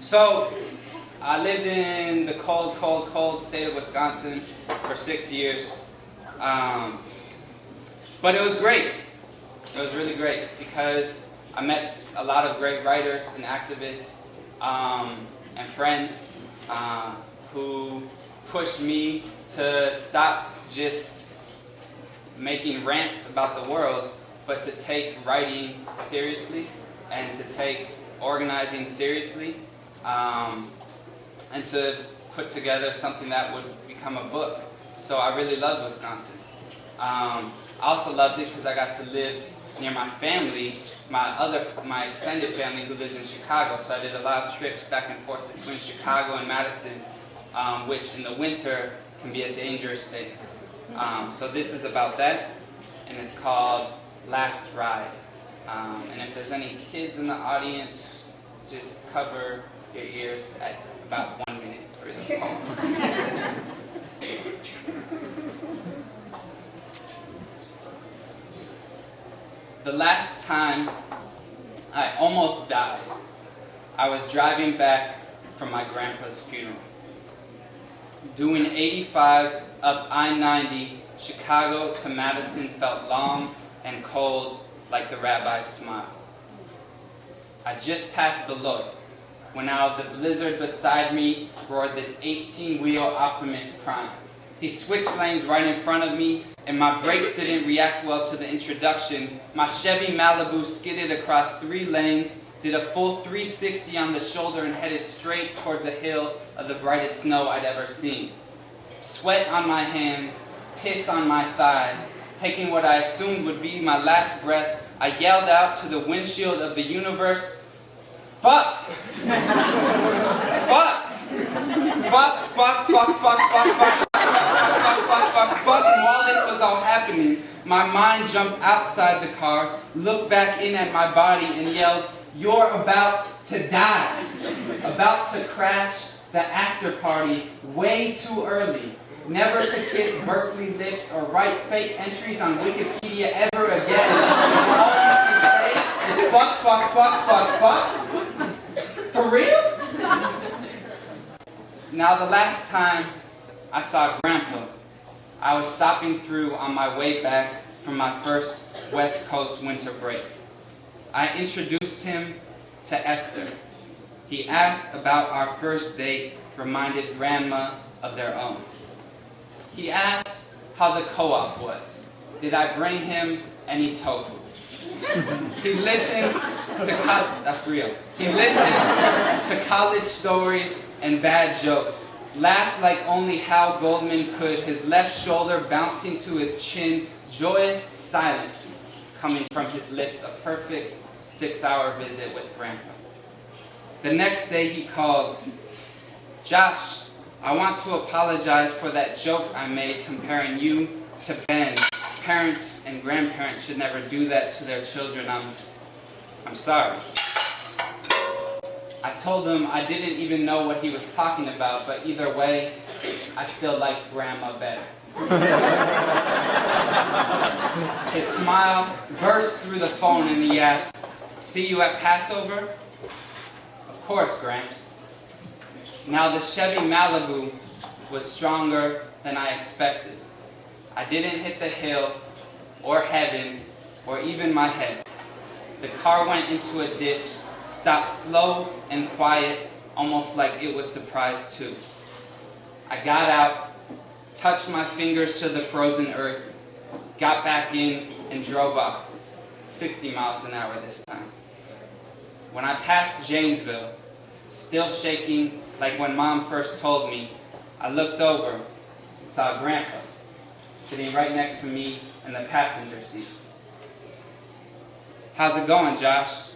So, I lived in the cold, cold, cold state of Wisconsin for 6 years. But it was great. It was really great because I met a lot of great writers and activists and friends who pushed me to stop just making rants about the world, but to take writing seriously and to take organizing seriously, and to put together something that would become a book. So I really loved Wisconsin. I also loved it because I got to live near my family, my extended family who lives in Chicago. So I did a lot of trips back and forth between Chicago and Madison, which in the winter can be a dangerous thing. So this is about that, and it's called Last Ride. And if there's any kids in the audience, just cover your ears at about 1 minute for the poem. The last time I almost died, I was driving back from my grandpa's funeral. Doing 85 up I-90, Chicago to Madison felt long and cold like the rabbi's smile. I just passed Beloit when out of the blizzard beside me roared this 18-wheel Optimus Prime. He switched lanes right in front of me, and my brakes didn't react well to the introduction. My Chevy Malibu skidded across 3 lanes, did a full 360 on the shoulder, and headed straight towards a hill of the brightest snow I'd ever seen. Sweat on my hands, piss on my thighs. Taking what I assumed would be my last breath, I yelled out to the windshield of the universe, "Fuck! Fuck! Fuck, fuck, fuck, fuck, fuck, fuck, fuck." And while this was all happening, my mind jumped outside the car, looked back in at my body, and yelled, "You're about to die. About to crash the after party way too early. Never to kiss Berkeley lips or write fake entries on Wikipedia ever again. All you can say is fuck, fuck, fuck, fuck, fuck." For real? Now the last time I saw Grandpa, I was stopping through on my way back from my first West Coast winter break. I introduced him to Esther. He asked about our first date, reminded Grandma of their own. He asked how the co-op was. Did I bring him any tofu? He listened to that's real. He listened to college stories and bad jokes. Laughed like only Hal Goldman could, his left shoulder bouncing to his chin, joyous silence coming from his lips, a perfect 6-hour visit with Grandpa. The next day he called, "Josh, I want to apologize for that joke I made comparing you to Ben. Parents and grandparents should never do that to their children. I'm sorry." I told him I didn't even know what he was talking about, but either way, I still liked Grandma better. His smile burst through the phone and he asked, "See you at Passover?" "Of course, Gramps." Now the Chevy Malibu was stronger than I expected. I didn't hit the hill, or heaven, or even my head. The car went into a ditch, stopped slow and quiet, almost like it was surprised too. I got out, touched my fingers to the frozen earth, got back in, and drove off, 60 miles an hour this time. When I passed Janesville, still shaking like when Mom first told me, I looked over and saw Grandpa sitting right next to me in the passenger seat. "How's it going, Josh?"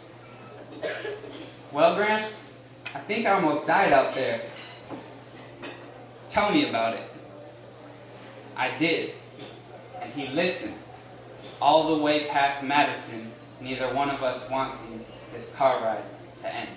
"Well, Gramps, I think I almost died out there." "Tell me about it." I did, and he listened, all the way past Madison, neither one of us wanting this car ride to end.